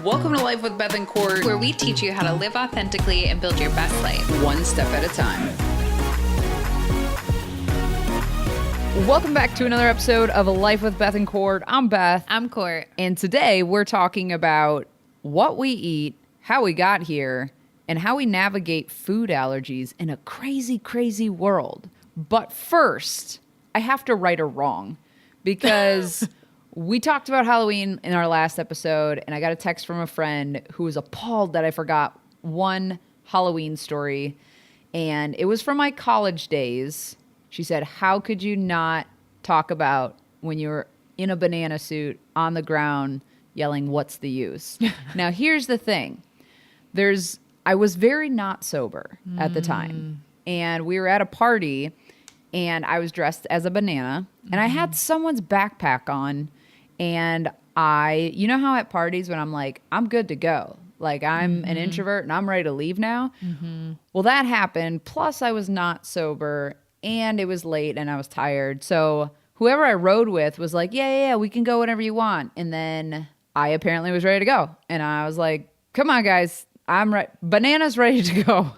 Welcome to Life with Beth and Court, where we teach you how to live authentically and build your best life, one step at a time. Welcome back to another episode of Life with Beth and Court. I'm Beth. I'm Court. And today we're talking about what we eat, how we got here, and how we navigate food allergies in a crazy, crazy world. But first, I have to right a wrong because we talked about Halloween in our last episode, and I got a text from a friend who was appalled that I forgot one Halloween story, and it was from my college days. She said, how could you not talk about when you were in a banana suit on the ground yelling, what's the use? Now, here's the thing. I was very not sober at the time, and we were at a party, and I was dressed as a banana, and I had someone's backpack on, and you know how at parties when I'm like, I'm good to go. Like I'm an introvert and I'm ready to leave now. Well, that happened. Plus I was not sober and it was late and I was tired. So whoever I rode with was like, yeah, we can go whenever you want. And then I apparently was ready to go. And I was like, come on guys, I'm ready. Banana's ready to go.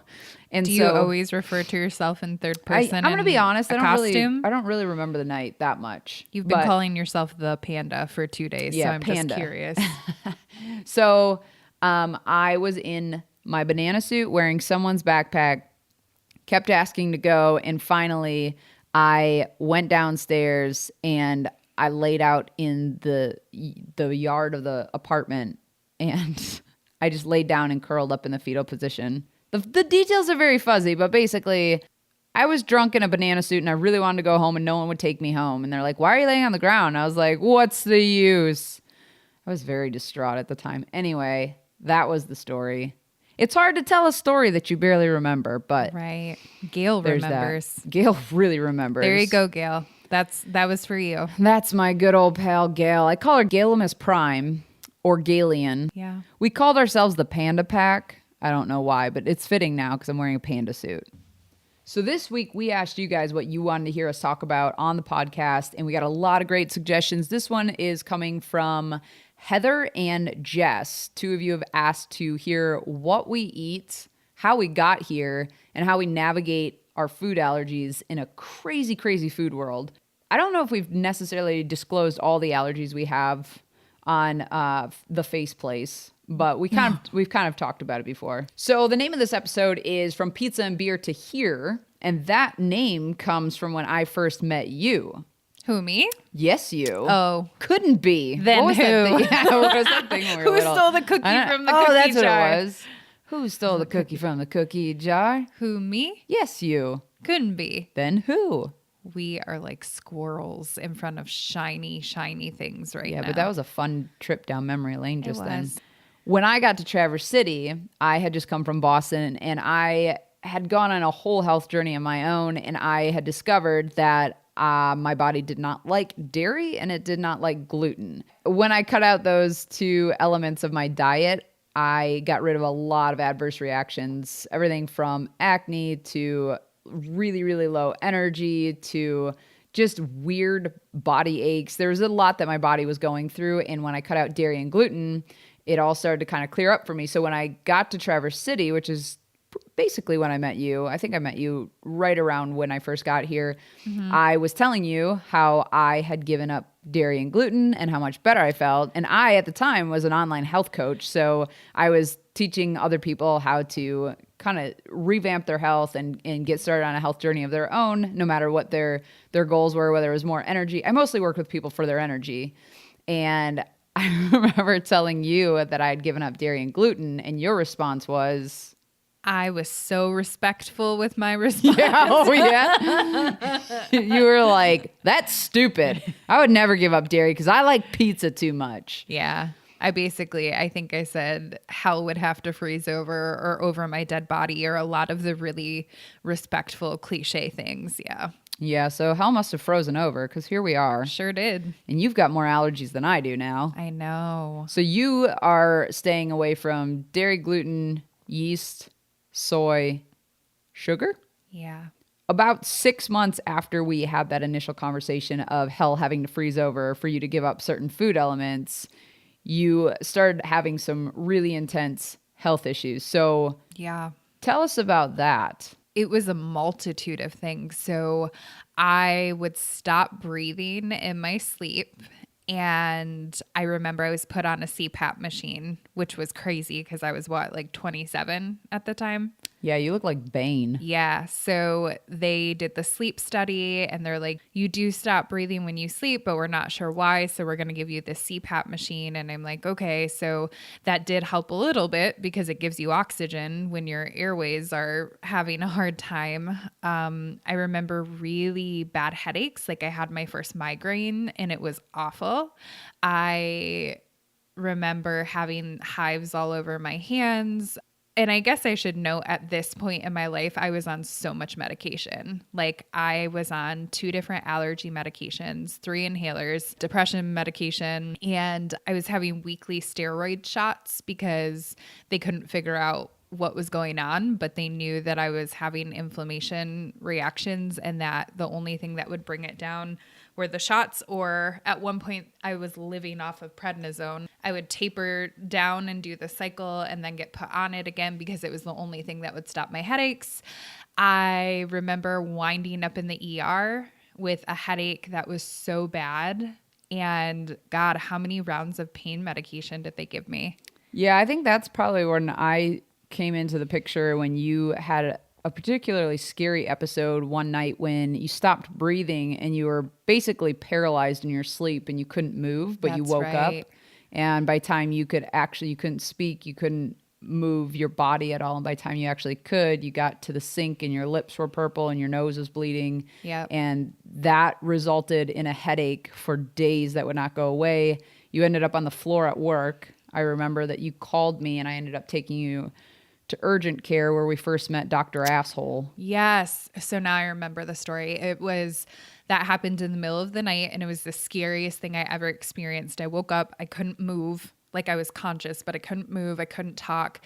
And do you always refer to yourself in third person? I'm going to be honest. I don't really remember the night that much. You've been calling yourself the panda for 2 days. Yeah, so I'm panda. Just curious. So I was in my banana suit wearing someone's backpack, kept asking to go. And finally I went downstairs and I laid out in the yard of the apartment and I just laid down and curled up in the fetal position. The details are very fuzzy, but basically, I was drunk in a banana suit and I really wanted to go home and no one would take me home. And they're like, why are you laying on the ground? I was like, what's the use? I was very distraught at the time. Anyway, that was the story. It's hard to tell a story that you barely remember, but right. Gail remembers. Gail really remembers. There you go, Gail. That was for you. That's my good old pal, Gail. I call her Galimus Prime or Galian. Yeah. We called ourselves the Panda Pack. I don't know why, but it's fitting now because I'm wearing a panda suit. So this week we asked you guys what you wanted to hear us talk about on the podcast, and we got a lot of great suggestions. This one is coming from Heather and Jess. 2 of you have asked to hear what we eat, how we got here, and how we navigate our food allergies in a crazy, crazy food world. I don't know if we've necessarily disclosed all the allergies we have on the face place, but we've kind of talked about it before. So the name of this episode is From Pizza and Beer to Here, and that name comes from when I first met you. Who, me? Yes, you. Oh. Couldn't be. Then what was who? That thing? Yeah, what was that thing when we were Who little? stole the cookie from the cookie jar? Oh, that's what it was. Who stole the cookie from the cookie jar? Who, me? Yes, you. Couldn't be. Then who? We are like squirrels in front of shiny, shiny things right now. Yeah, but that was a fun trip down memory lane just then. When I got to Traverse City, I had just come from Boston and I had gone on a whole health journey of my own, and I had discovered that my body did not like dairy and it did not like gluten. When I cut out those 2 elements of my diet, I got rid of a lot of adverse reactions, everything from acne to really, really low energy to just weird body aches. There was a lot that my body was going through, and when I cut out dairy and gluten, it all started to kind of clear up for me. So when I got to Traverse City, which is basically when I met you, I think I met you right around when I first got here, I was telling you how I had given up dairy and gluten and how much better I felt. And I, at the time, was an online health coach. So I was teaching other people how to kind of revamp their health and get started on a health journey of their own, no matter what their goals were, whether it was more energy. I mostly worked with people for their energy. And I remember telling you that I had given up dairy and gluten, and your response was... I was so respectful with my response. Yeah, oh yeah? You were like, that's stupid. I would never give up dairy because I like pizza too much. Yeah. I think I said hell would have to freeze over or over my dead body, or a lot of the really respectful cliche things. Yeah. Yeah, so hell must have frozen over because here we are. Sure did. And you've got more allergies than I do now. I know. So you are staying away from dairy, gluten, yeast, soy, sugar? Yeah. About 6 months after we had that initial conversation of hell having to freeze over for you to give up certain food elements, you started having some really intense health issues. So Yeah. tell us about that. It was a multitude of things. So I would stop breathing in my sleep. And I remember I was put on a CPAP machine, which was crazy because I was like 27 at the time. Yeah, you look like Bane. Yeah. So they did the sleep study and they're like, you do stop breathing when you sleep, but we're not sure why. So we're going to give you this CPAP machine. And I'm like, okay. So that did help a little bit because it gives you oxygen when your airways are having a hard time. I remember really bad headaches. Like I had my first migraine and it was awful. I remember having hives all over my hands. And I guess I should note at this point in my life, I was on so much medication. Like I was on 2 different allergy medications, 3 inhalers, depression medication, and I was having weekly steroid shots because they couldn't figure out what was going on, but they knew that I was having inflammation reactions and that the only thing that would bring it down were the shots, or at one point I was living off of prednisone. I would taper down and do the cycle and then get put on it again because it was the only thing that would stop my headaches. I remember winding up in the ER with a headache that was so bad. And God, how many rounds of pain medication did they give me? Yeah, I think that's probably when I came into the picture, when you had a particularly scary episode one night when you stopped breathing and you were basically paralyzed in your sleep and you couldn't move, but you woke up. And by the time you couldn't speak, you couldn't move your body at all. And by the time you actually could, you got to the sink and your lips were purple and your nose was bleeding. Yep. And that resulted in a headache for days that would not go away. You ended up on the floor at work. I remember that you called me and I ended up taking you to urgent care where we first met Dr. Asshole. Yes. So now I remember the story. That happened in the middle of the night and it was the scariest thing I ever experienced. I woke up, I couldn't move. Like I was conscious, but I couldn't move. I couldn't talk.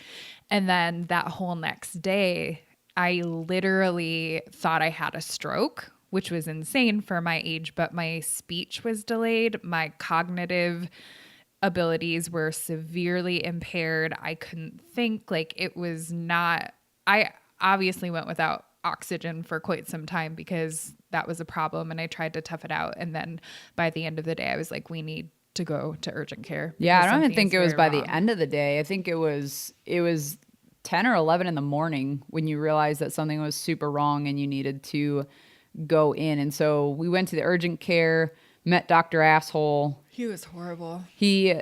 And then that whole next day, I literally thought I had a stroke, which was insane for my age, but my speech was delayed. My cognitive abilities were severely impaired. I couldn't think. Like it was not, I obviously went without oxygen for quite some time because that was a problem and I tried to tough it out. And then by the end of the day, I was like, we need to go to urgent care. Yeah, I don't even think it was by the end of the day. I think it was 10 or 11 in the morning when you realized that something was super wrong and you needed to go in. And so we went to the urgent care, met Dr. Asshole. He was horrible. He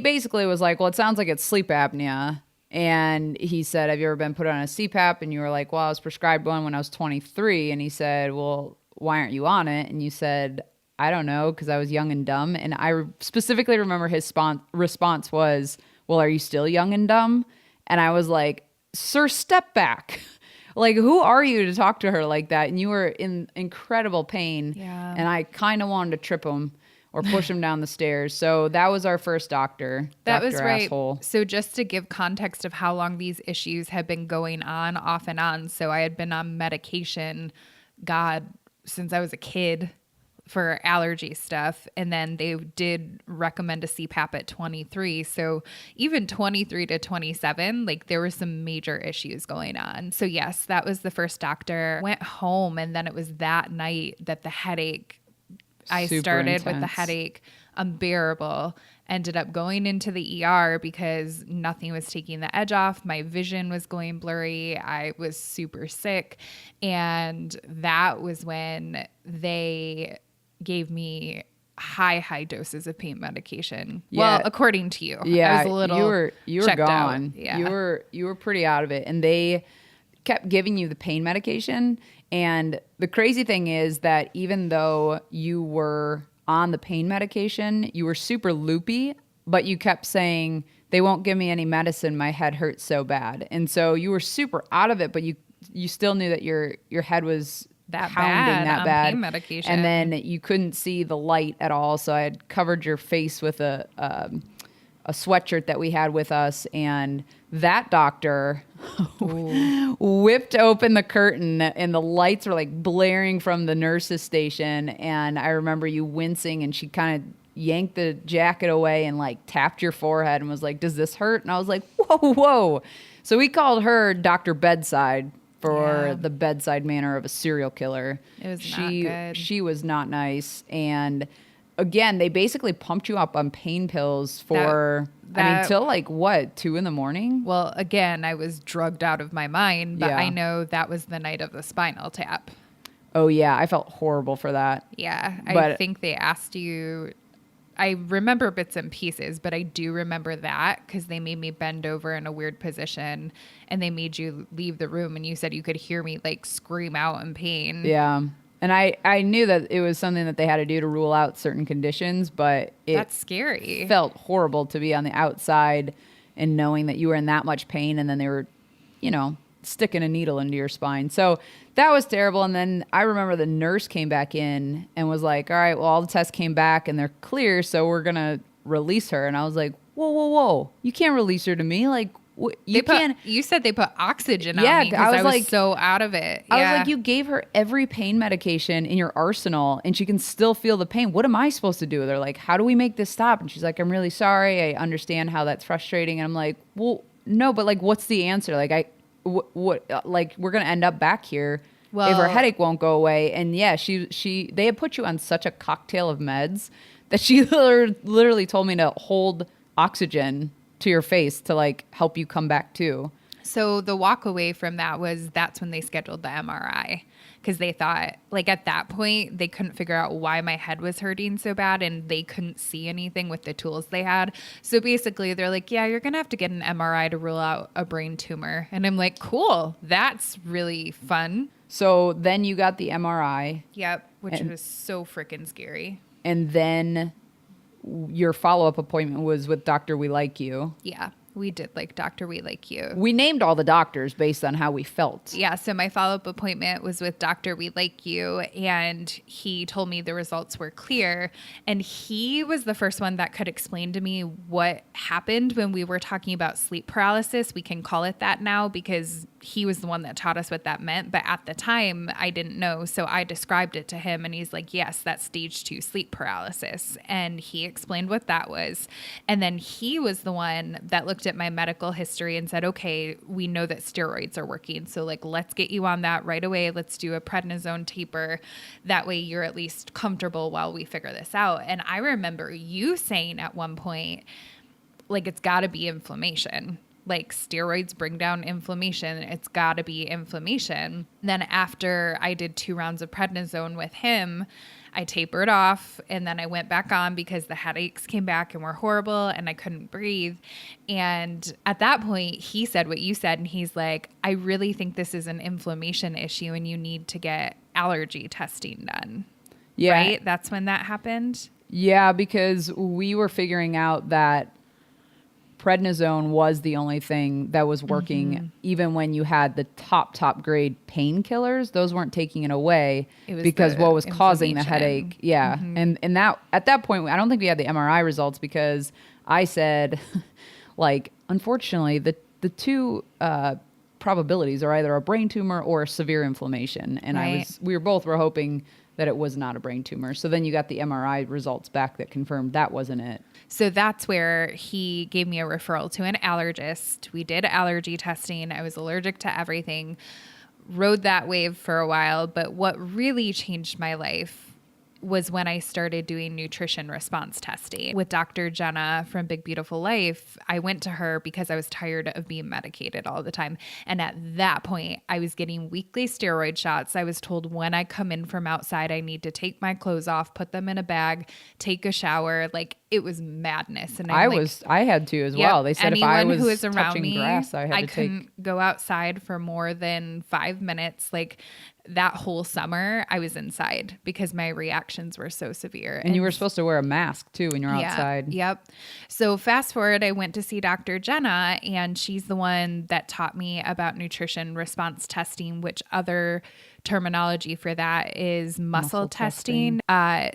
basically was like, well, it sounds like it's sleep apnea. And he said, have you ever been put on a CPAP? And you were like, well, I was prescribed one when I was 23. And he said, well, why aren't you on it? And you said, I don't know, because I was young and dumb. And I specifically remember his response was, well, are you still young and dumb? And I was like, sir, step back. Like, who are you to talk to her like that? And you were in incredible pain. Yeah. And I kind of wanted to trip him or push him down the stairs. So that was our first doctor. That Dr. was right. Asshole. So just to give context of how long these issues had been going on off and on. So I had been on medication, God, since I was a kid for allergy stuff. And then they did recommend a CPAP at 23. So even 23 to 27, like there were some major issues going on. So yes, that was the first doctor. Went home and then it was that night that the headache, I started with the headache, unbearable, ended up going into the ER because nothing was taking the edge off. My vision was going blurry. I was super sick. And that was when they gave me high doses of pain medication. Yeah. Well, according to you. Yeah, I was a little you were checked gone. out. Yeah. You were pretty out of it. And they kept giving you the pain medication. And the crazy thing is that even though you were on the pain medication, you were super loopy, but you kept saying, they won't give me any medicine. My head hurts so bad. And so you were super out of it, but you still knew that your head was that pounding bad that on bad. pain medication. And then you couldn't see the light at all. So I had covered your face with a sweatshirt that we had with us, and that doctor whipped open the curtain and the lights were like blaring from the nurse's station. And I remember you wincing, and she kind of yanked the jacket away and like tapped your forehead and was like, does this hurt? And I was like, whoa. So we called her Dr. Bedside for the bedside manner of a serial killer. It was not good. She was not nice. And again, they basically pumped you up on pain pills for, till like what, 2 a.m? Well, again, I was drugged out of my mind, but Yeah. I know that was the night of the spinal tap. Oh yeah, I felt horrible for that. Yeah, I But- think they asked you. I remember bits and pieces, but I do remember that because they made me bend over in a weird position and they made you leave the room and you said you could hear me like scream out in pain. Yeah. And I knew that it was something that they had to do to rule out certain conditions, but That's scary. felt horrible to be on the outside and knowing that you were in that much pain and then they were, sticking a needle into your spine. So that was terrible. And then I remember the nurse came back in and was like, all right, well, all the tests came back and they're clear, so we're going to release her. And I was like, whoa. You can't release her to me. Like, you can't. You said they put oxygen Yeah, on me because I was I was like- so out of it. I was like, you gave her every pain medication in your arsenal and she can still feel the pain. What am I supposed to do? They're like, how do we make this stop? And she's like, I'm really sorry. I understand how that's frustrating. And I'm like, well, no, but like, what's the answer? Like, like, we're going to end up back here if her headache won't go away. And yeah, they had put you on such a cocktail of meds that she literally told me to hold oxygen to your face to like help you come back to. So the walk away from that's when they scheduled the MRI because they thought like at that point they couldn't figure out why my head was hurting so bad and they couldn't see anything with the tools they had. So basically they're like, yeah, you're going to have to get an MRI to rule out a brain tumor. And I'm like, cool, that's really fun. So then you got the MRI. Yep, which was so freaking scary. And then your follow-up appointment was with Dr. We Like You. Yeah, we did like Dr. We Like You. We named all the doctors based on how we felt. Yeah, so my follow-up appointment was with Dr. We Like You, and he told me the results were clear, and he was the first one that could explain to me what happened when we were talking about sleep paralysis. We can call it that now because he was the one that taught us what that meant, but at the time I didn't know, so I described it to him, and he's like, yes, that's stage 2 sleep paralysis, and he explained what that was, and then he was the one that looked at my medical history and said, okay, we know that steroids are working, so like let's get you on that right away. Let's do a prednisone taper. That way you're at least comfortable while we figure this out. And I remember you saying at one point, like, it's got to be inflammation. Like steroids bring down inflammation. It's got to be inflammation. Then after I did 2 rounds of prednisone with him, I tapered off and then I went back on because the headaches came back and were horrible and I couldn't breathe. And at that point, he said what you said. And he's like, I really think this is an inflammation issue and you need to get allergy testing done. Yeah. Right? That's when that happened. Yeah, because we were figuring out that prednisone was the only thing that was working, even when you had the top grade painkillers. Those weren't taking it away It was because the what was causing the inflammation. headache. Yeah. And that at that point, I don't think we had the MRI results because I said, like, unfortunately, the 2 probabilities are either a brain tumor or severe inflammation. And Right. we were hoping that it was not a brain tumor. So then you got the MRI results back that confirmed that wasn't it. So that's where he gave me a referral to an allergist. We did allergy testing. I was allergic to everything. Rode that wave for a while. But what really changed my life was when I started doing nutrition response testing with Dr. Jenna from Big Beautiful Life. I went to her because I was tired of being medicated all the time. And at that point, I was getting weekly steroid shots. I was told when I come in from outside, I need to take my clothes off, put them in a bag, take a shower. Like, it was madness. And I had to as well. They said if I anyone was who was around touching me, grass, I had to couldn't go outside for more than 5 minutes. Like, that whole summer, I was inside because my reactions were so severe. And you were supposed to wear a mask too when you're Yeah, outside. Yep. So fast forward, I went to see Dr. Jenna, and she's the one that taught me about nutrition response testing, which other terminology for that is muscle testing.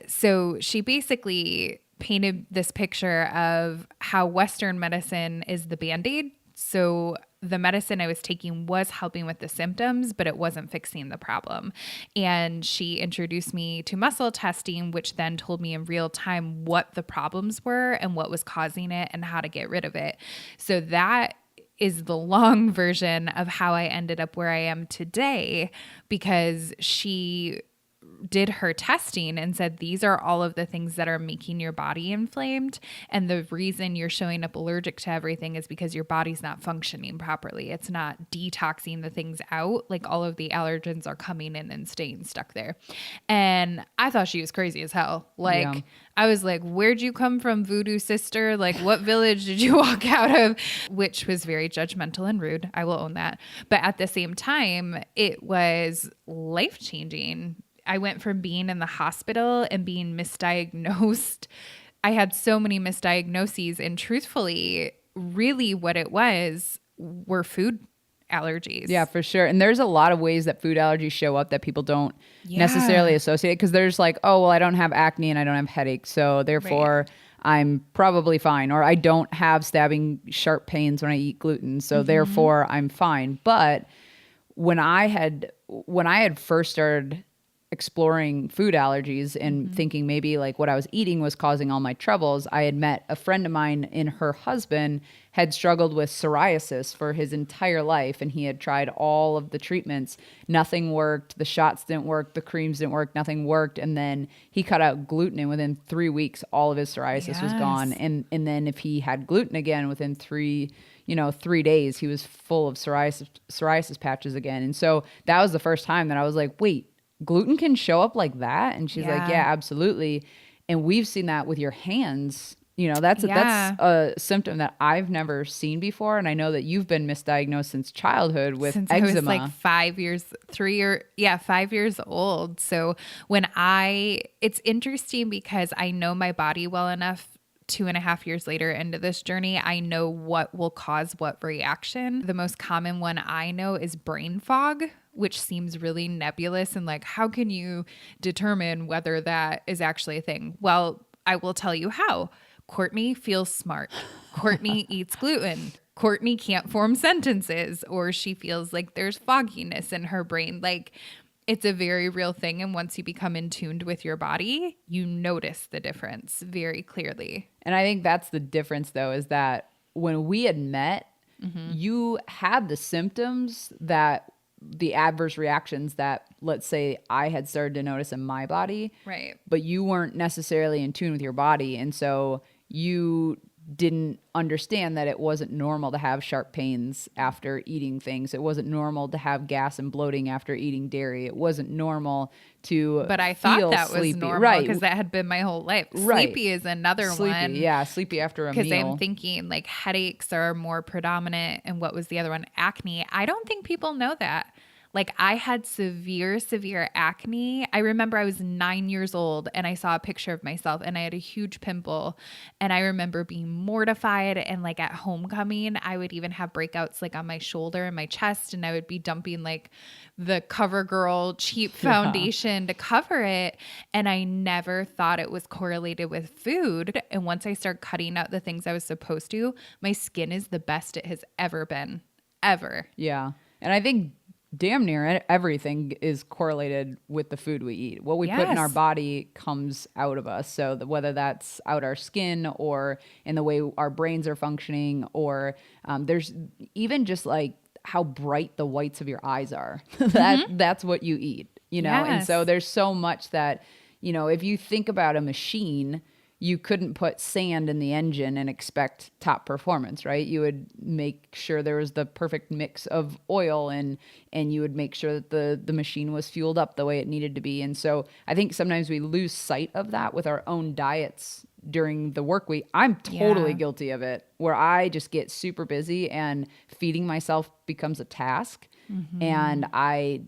So she basically painted this picture of how Western medicine is the Band-Aid. So the medicine I was taking was helping with the symptoms, but it wasn't fixing the problem. And she introduced me to muscle testing, which then told me in real time what the problems were and what was causing it and how to get rid of it. So that is the long version of how I ended up where I am today, because she did her testing and said, these are all of the things that are making your body inflamed. And the reason you're showing up allergic to everything is because your body's not functioning properly. It's not detoxing the things out. Like all of the allergens are coming in and staying stuck there. And I thought she was crazy as hell. Like, yeah. I was like, where'd you come from, voodoo sister? Like, what village did you walk out of? Which was very judgmental and rude. I will own that. But at the same time, it was life-changing. I went from being in the hospital and being misdiagnosed. I had so many misdiagnoses, and truthfully, really what it was were food allergies. Yeah, for sure. And there's a lot of ways that food allergies show up that people don't necessarily associate, because there's like, oh, well, I don't have acne and I don't have headaches, so therefore I'm probably fine. Or I don't have stabbing sharp pains when I eat gluten, so therefore I'm fine. But when I had first started exploring food allergies and thinking maybe like what I was eating was causing all my troubles, I had met a friend of mine, and her husband had struggled with psoriasis for his entire life, and he had tried all of the treatments. Nothing worked. The shots didn't work. The creams didn't work. Nothing worked. And then he cut out gluten, and within 3 weeks, all of his psoriasis was gone. And then if he had gluten again, within 3 days, he was full of psoriasis patches again. And so that was the first time that I was like, wait, gluten can show up like that? And she's like, yeah, absolutely. And we've seen that with your hands. That's a symptom that I've never seen before. And I know that you've been misdiagnosed since childhood with eczema. I was like 5 years, 5 years old. So it's interesting because I know my body well enough. 2.5 years later into this journey, I know what will cause what reaction. The most common one I know is brain fog, which seems really nebulous and like, how can you determine whether that is actually a thing? Well, I will tell you how. Courtney feels smart. Courtney eats gluten. Courtney can't form sentences, or she feels like there's fogginess in her brain. Like, it's a very real thing. And once you become in tuned with your body, you notice the difference very clearly. And I think that's the difference, though, is that when we had met, you had the symptoms that the adverse reactions that, let's say, I had started to notice in my body. Right. But you weren't necessarily in tune with your body. And so you didn't understand that it wasn't normal to have sharp pains after eating things. It wasn't normal to have gas and bloating after eating dairy. It wasn't normal to But I thought that sleepy. was normal because that had been my whole life. Right. Sleepy is another one. Yeah, sleepy after a meal. Because I'm thinking like headaches are more predominant. And what was the other one? Acne. I don't think people know that. Like I had severe acne. I remember I was 9 years old and I saw a picture of myself and I had a huge pimple, and I remember being mortified, and like at homecoming, I would even have breakouts like on my shoulder and my chest, and I would be dumping like the CoverGirl cheap foundation to cover it. And I never thought it was correlated with food. And once I started cutting out the things I was supposed to, my skin is the best it has ever been, ever. Yeah. And I think damn near everything is correlated with the food we eat. What we put in our body comes out of us. So whether that's out our skin or in the way our brains are functioning, or there's even just like how bright the whites of your eyes are. That's what you eat, And so there's so much that, if you think about a machine, you couldn't put sand in the engine and expect top performance, right? You would make sure there was the perfect mix of oil, and you would make sure that the machine was fueled up the way it needed to be. And so I think sometimes we lose sight of that with our own diets during the work week. I'm totally guilty of it, where I just get super busy and feeding myself becomes a task, and I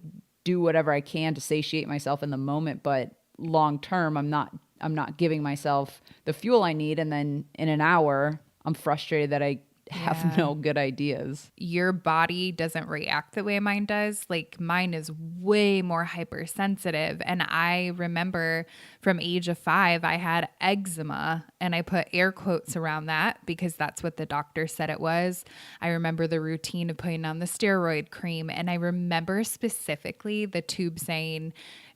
do whatever I can to satiate myself in the moment, but long term, I'm not giving myself the fuel I need. And then in an hour, I'm frustrated that I have no good ideas. Your body doesn't react the way mine does. Like mine is way more hypersensitive. And I remember from age of 5, I had eczema, and I put air quotes around that because that's what the doctor said it was. I remember the routine of putting on the steroid cream. And I remember specifically the tube saying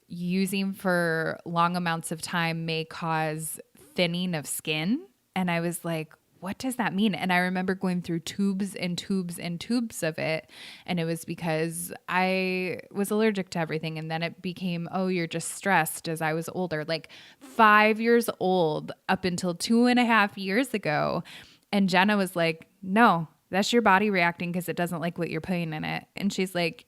using for long amounts of time may cause thinning of skin. And I was like, what does that mean? And I remember going through tubes and tubes and tubes of it. And it was because I was allergic to everything. And then it became, oh, you're just stressed as I was older, like 5 years old up until 2.5 years ago. And Jenna was like, no, that's your body reacting because it doesn't like what you're putting in it. And she's like,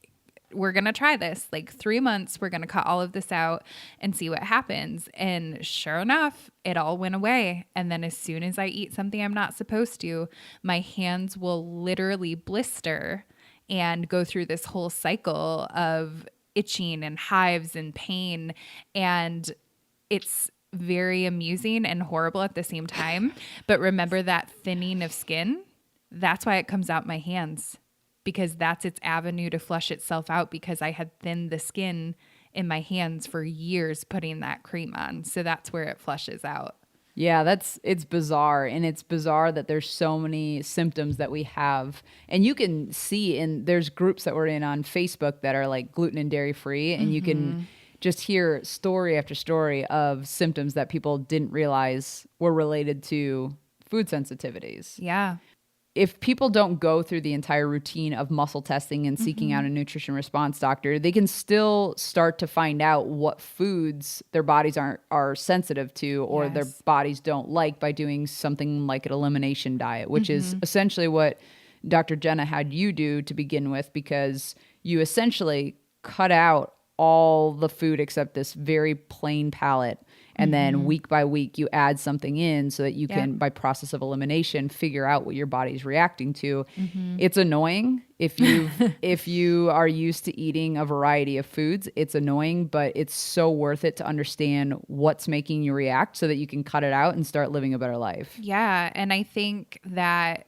we're going to try this, like 3 months. We're going to cut all of this out and see what happens. And sure enough, it all went away. And then as soon as I eat something I'm not supposed to, my hands will literally blister and go through this whole cycle of itching and hives and pain. And it's very amusing and horrible at the same time. But remember that thinning of skin? That's why it comes out my hands. Because that's its avenue to flush itself out because I had thinned the skin in my hands for years putting that cream on. So that's where it flushes out. Yeah, it's bizarre. And it's bizarre that there's so many symptoms that we have. And you can see there's groups that we're in on Facebook that are like gluten and dairy free. And you can just hear story after story of symptoms that people didn't realize were related to food sensitivities. Yeah. If people don't go through the entire routine of muscle testing and seeking out a nutrition response doctor, they can still start to find out what foods their bodies are sensitive to or their bodies don't like by doing something like an elimination diet, which is essentially what Dr. Jenna had you do to begin with, because you essentially cut out all the food except this very plain palate. And then week by week, you add something in so that you can, by process of elimination, figure out what your body's reacting to. It's annoying if you are used to eating a variety of foods. It's annoying, but it's so worth it to understand what's making you react so that you can cut it out and start living a better life. Yeah. And I think that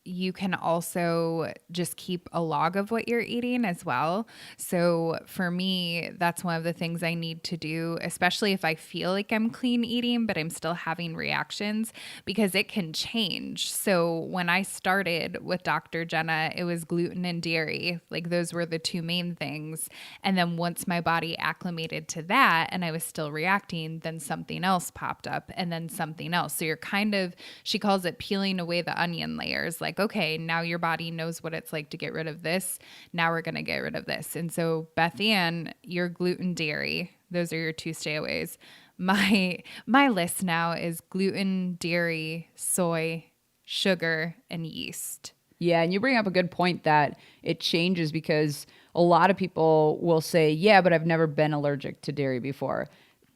you can also just keep a log of what you're eating as well. So for me, that's one of the things I need to do, especially if I feel like I'm clean eating, but I'm still having reactions, because it can change. So when I started with Dr. Jenna, it was gluten and dairy. Like those were the two main things. And then once my body acclimated to that and I was still reacting, then something else popped up and then something else. So you're kind of, she calls it peeling away the onion layers. Like, okay, now your body knows what it's like to get rid of this. Now we're going to get rid of this. And so Beth Ann, your gluten, dairy, those are your 2 stayaways. My list now is gluten, dairy, soy, sugar, and yeast. Yeah, and you bring up a good point that it changes because a lot of people will say, yeah, but I've never been allergic to dairy before.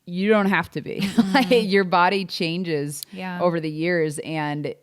You don't have to be. Like, your body changes over the years, and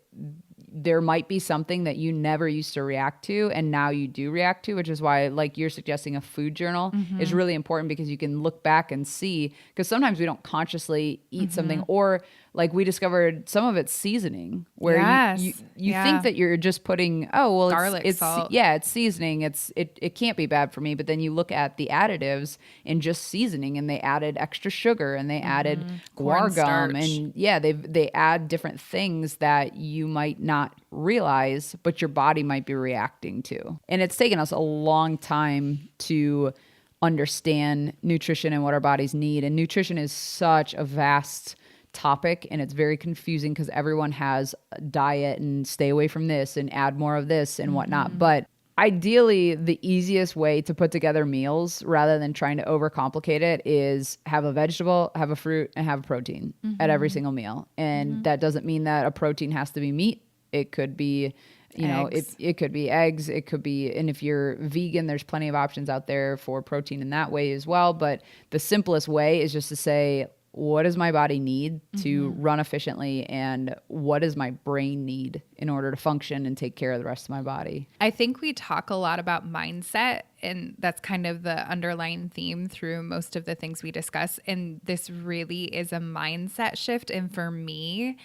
there might be something that you never used to react to and now you do react to, which is why, like, you're suggesting a food journal is really important, because you can look back and see, because sometimes we don't consciously eat something, or like we discovered some of it's seasoning where you think that you're just putting, garlic, it's salt. Yeah, it's seasoning. It can't be bad for me. But then you look at the additives in just seasoning, and they added extra sugar and they added guar gum, and they add different things that you might not realize, but your body might be reacting to. And it's taken us a long time to understand nutrition and what our bodies need. And nutrition is such a vast topic, and it's very confusing because everyone has a diet and stay away from this and add more of this and whatnot. But ideally, the easiest way to put together meals rather than trying to overcomplicate it is have a vegetable, have a fruit, and have a protein at every single meal. And that doesn't mean that a protein has to be meat. It could be, it could be eggs. It could be, and if you're vegan, there's plenty of options out there for protein in that way as well. But the simplest way is just to say, what does my body need to run efficiently, and what does my brain need in order to function and take care of the rest of my body? I think we talk a lot about mindset And that's kind of the underlying theme through most of the things we discuss. And this really is a mindset shift. And for me,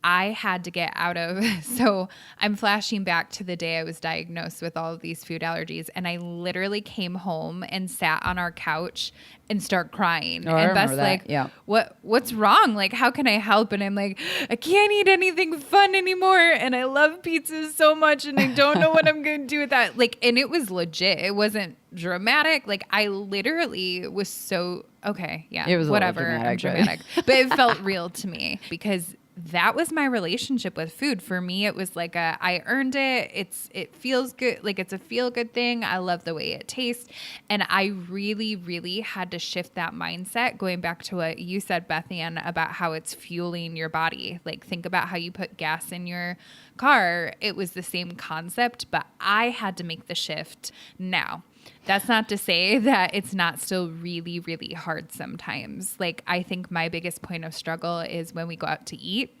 I had to get out of, so I'm flashing back to the day I was diagnosed with all of these food allergies. And I literally came home and sat on our couch and start crying. Oh, I and remember Beth's that. like, Yeah. what's wrong? Like, how can I help? And I'm like, I can't eat anything fun anymore. And I love pizzas so much. And I don't know what I'm going to do with that. Like, and it was legit. It wasn't dramatic. Like, I literally was so, okay, yeah, It was whatever. a little I'm dramatic. But it felt real to me because that was my relationship with food. For me, it was like I earned it. It feels good. Like it's a feel good thing. I love the way it tastes. And I really, really had to shift that mindset, going back to what you said, Beth Ann, about how it's fueling your body. Like think about how you put gas in your car. It was the same concept, but I had to make the shift now. That's not to say that it's not still really, really hard sometimes. Like, I think my biggest point of struggle is when we go out to eat.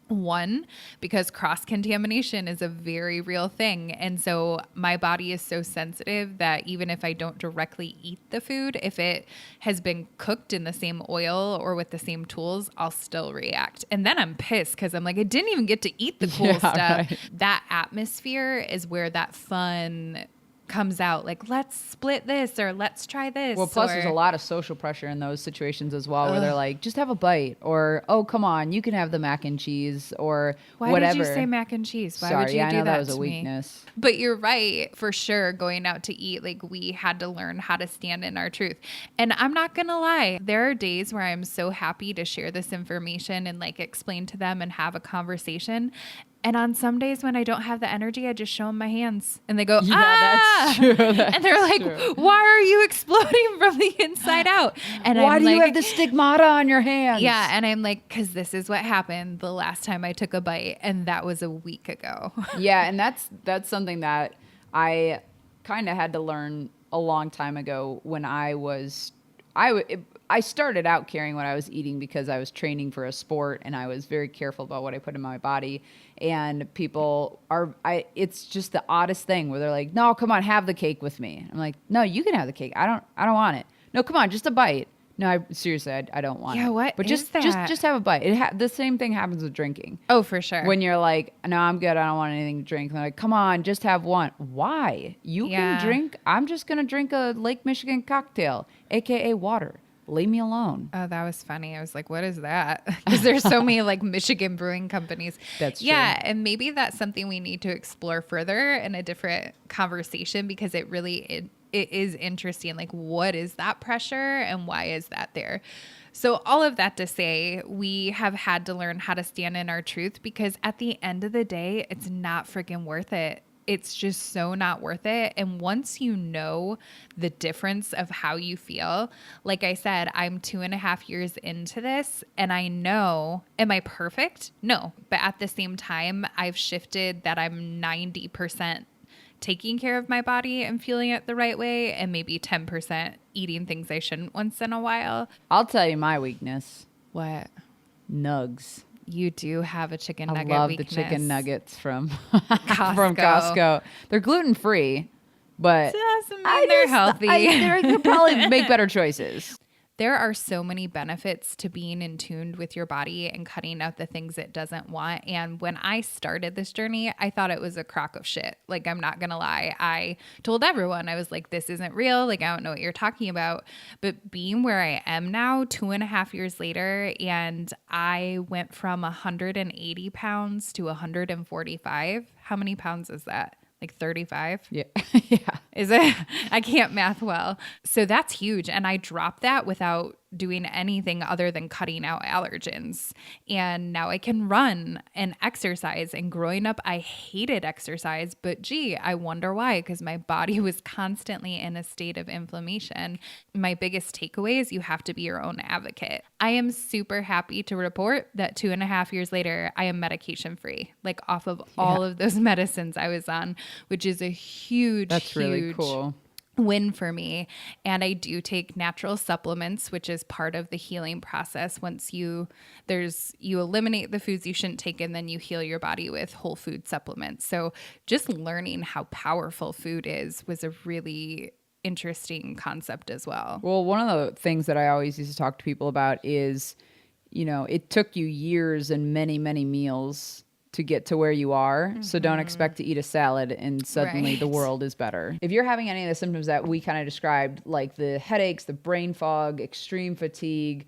One, because cross-contamination is a very real thing. And so my body is so sensitive that even if I don't directly eat the food, if it has been cooked in the same oil or with the same tools, I'll still react. And then I'm pissed because I'm like, I didn't even get to eat the cool stuff. Right. That atmosphere is where that fun comes out, like let's split this or let's try this. Well, plus there's a lot of social pressure in those situations as well, where they're like, just have a bite, or oh, come on, you can have the mac and cheese, or whatever. Why did you say mac and cheese? Why would you I do know that was to a weakness. Me? But you're right, for sure. Going out to eat, like we had to learn how to stand in our truth. And I'm not gonna lie, there are days where I'm so happy to share this information and like explain to them and have a conversation. And on some days when I don't have the energy, I just show them my hands and they go, That's true. That's and they're like, true. why are you exploding from the inside out? And why I'm do like, you have the stigmata on your hands? Yeah. And I'm like, because this is what happened the last time I took a bite. And that was a week ago. Yeah. And that's something that I kind of had to learn a long time ago when I started out caring what I was eating because I was training for a sport and I was very careful about what I put in my body. And people it's just the oddest thing where they're like, no, come on, have the cake with me. I'm like, no, you can have the cake. I don't want it. No, come on, just a bite. No, seriously, I don't want it. Yeah, what but is that? just have a bite. The same thing happens with drinking. Oh, for sure. When you're like, no, I'm good. I don't want anything to drink. And they're like, come on, just have one. Why? You can drink. I'm just going to drink a Lake Michigan cocktail, AKA water. Leave me alone. Oh, that was funny. I was like, what is that? Because there's so many like Michigan brewing companies. That's true. Yeah. And maybe that's something we need to explore further in a different conversation because it really is interesting. Like, what is that pressure and why is that there? So all of that to say, we have had to learn how to stand in our truth because at the end of the day, it's not freaking worth it. It's just so not worth it. And once you know the difference of how you feel, like I said, I'm 2.5 years into this and I know, am I perfect? No. But at the same time, I've shifted that I'm 90% taking care of my body and feeling it the right way and maybe 10% eating things I shouldn't once in a while. I'll tell you my weakness. What? Nugs. You do have a chicken nugget I love weakness. the chicken nuggets from Costco. from Costco. They're gluten-free, but doesn't mean they're healthy. They could probably make better choices. There are so many benefits to being in tune with your body and cutting out the things it doesn't want. And when I started this journey, I thought it was a crock of shit. Like, I'm not going to lie. I told everyone, I was like, this isn't real. Like, I don't know what you're talking about. But being where I am now, 2.5 years later, and I went from 180 pounds to 145. How many pounds is that? Like 35? Yeah. Yeah. Is it? I can't math well. So that's huge. And I dropped that without doing anything other than cutting out allergens. And now I can run and exercise. And growing up, I hated exercise, but gee, I wonder why, because my body was constantly in a state of inflammation. My biggest takeaway is you have to be your own advocate. I am super happy to report that 2.5 years later, I am medication free, like off of all of those medicines I was on, which is a huge, That's really cool. Win for me. And I do take natural supplements, which is part of the healing process. Once you eliminate the foods you shouldn't take and then you heal your body with whole food supplements. So just learning how powerful food is was a really interesting concept as well. Well, one of the things that I always used to talk to people about is, it took you years and many, many meals to get to where you are. So don't expect to eat a salad and suddenly the Right. world is better. If you're having any of the symptoms that we kind of described, like the headaches, the brain fog, extreme fatigue,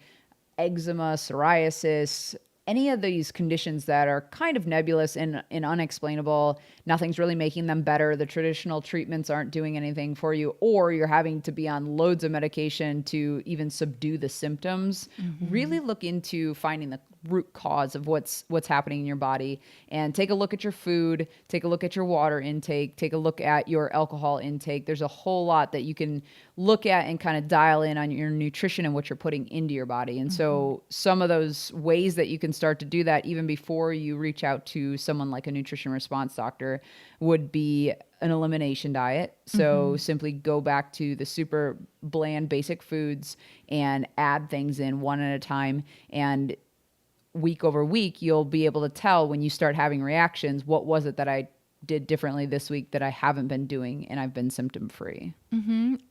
eczema, psoriasis, any of these conditions that are kind of nebulous and unexplainable, nothing's really making them better, the traditional treatments aren't doing anything for you, or you're having to be on loads of medication to even subdue the symptoms, really look into finding the root cause of what's happening in your body, and take a look at your food, take a look at your water intake, take a look at your alcohol intake. There's a whole lot that you can look at and kind of dial in on your nutrition and what you're putting into your body. And so some of those ways that you can start to do that even before you reach out to someone like a nutrition response doctor would be an elimination diet. So simply go back to the super bland basic foods and add things in one at a time, and week over week, you'll be able to tell when you start having reactions, what was it that I did differently this week that I haven't been doing and I've been symptom free.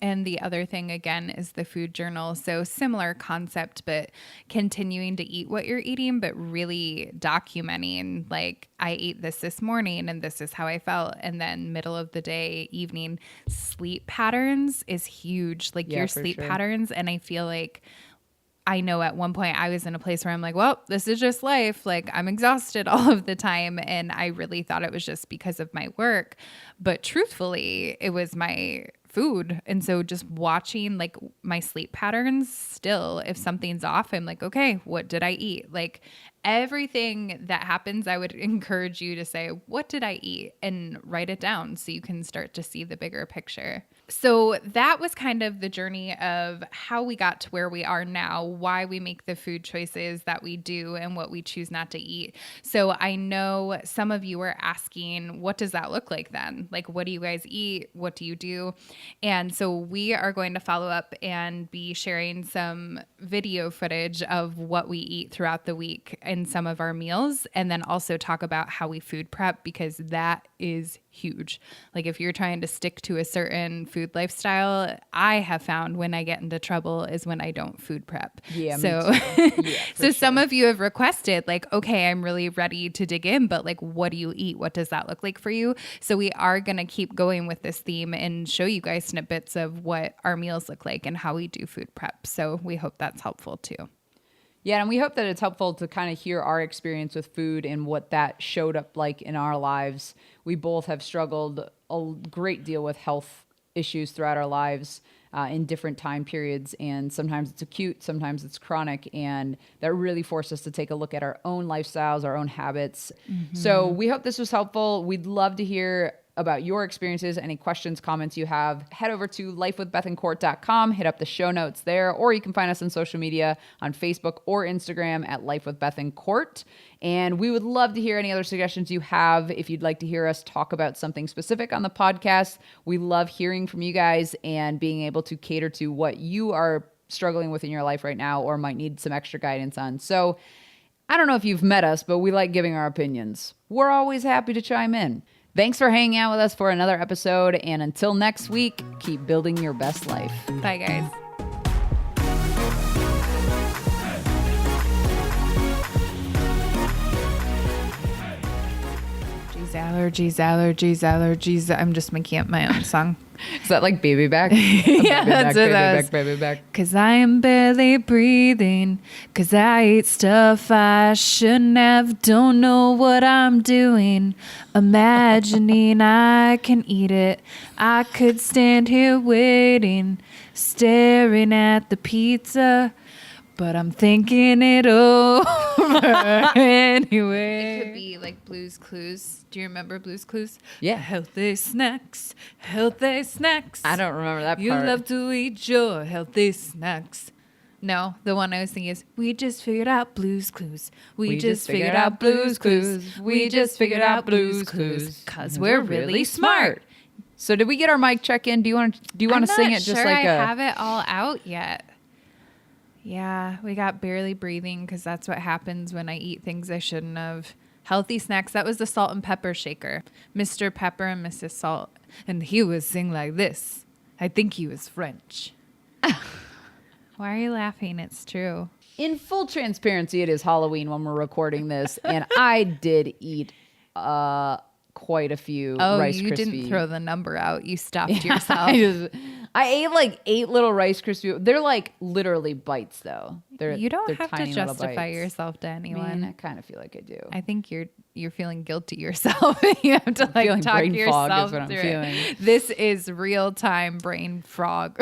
And the other thing, again, is the food journal. So similar concept, but continuing to eat what you're eating, but really documenting, like, I ate this morning and this is how I felt. And then middle of the day, evening, sleep patterns is huge. Like your sleep patterns. And I feel like I know at one point I was in a place where I'm like, well, this is just life. Like, I'm exhausted all of the time. And I really thought it was just because of my work. But truthfully, it was my food. And so just watching like my sleep patterns still, if something's off, I'm like, okay, what did I eat? Like everything that happens, I would encourage you to say, what did I eat? And write it down so you can start to see the bigger picture. So that was kind of the journey of how we got to where we are now, why we make the food choices that we do and what we choose not to eat. So I know some of you were asking, what does that look like then? Like, what do you guys eat? What do you do? And so we are going to follow up and be sharing some video footage of what we eat throughout the week in some of our meals, and then also talk about how we food prep, because that is huge. Like if you're trying to stick to a certain food lifestyle, I have found when I get into trouble is when I don't food prep. Yeah. So, so some of you have requested like, okay, I'm really ready to dig in, but like, what do you eat? What does that look like for you? So we are going to keep going with this theme and show you guys snippets of what our meals look like and how we do food prep. So we hope that's helpful too. Yeah, and we hope that it's helpful to kind of hear our experience with food and what that showed up like in our lives. We both have struggled a great deal with health issues throughout our lives in different time periods, and sometimes it's acute, sometimes it's chronic, and that really forced us to take a look at our own lifestyles, our own habits. So we hope this was helpful. We'd love to hear about your experiences, any questions, comments you have. Head over to lifewithbethancourt.com, hit up the show notes there, or you can find us on social media on Facebook or Instagram at Life with Beth and Court. And we would love to hear any other suggestions you have. If you'd like to hear us talk about something specific on the podcast, we love hearing from you guys and being able to cater to what you are struggling with in your life right now or might need some extra guidance on. So I don't know if you've met us, but we like giving our opinions. We're always happy to chime in. Thanks for hanging out with us for another episode. And until next week, keep building your best life. Bye, guys. Allergies, allergies, allergies. I'm just making up my own song. Is that like Baby Back? Yeah, that's what that was. Baby Back. Cause I am barely breathing. Cause I eat stuff I shouldn't have. Don't know what I'm doing. Imagining I can eat it. I could stand here waiting, staring at the pizza. But I'm thinking it over anyway. It could be like Blue's Clues. Do you remember Blue's Clues? Yeah. Healthy snacks, healthy snacks. I don't remember that part. You love to eat your healthy snacks. No, the one I was thinking is, we just figured out Blue's Clues. We just figured out Blue's Clues. We just figured out Blue's Clues. Because we're really smart. So did we get our mic check in? Do you want to sing it just like I have it all out yet. Yeah, we got barely breathing because that's what happens when I eat things I shouldn't have. Healthy snacks. That was the salt and pepper shaker. Mr. Pepper and Mrs. Salt. And he would sing like this. I think he was French. Why are you laughing? It's true. In full transparency, it is Halloween when we're recording this, and I did eat quite a few Rice you Krispie. didn't throw the number out. You stopped yourself. I ate like 8 little Rice Krispie. They're like literally bites, though. You don't they're have to tiny little justify bites. yourself to I anyone. mean, I kind of feel like I do. I think you're feeling guilty yourself. You have to like feeling talk brain fog yourself is what I'm through feeling. it. This is real time brain frog.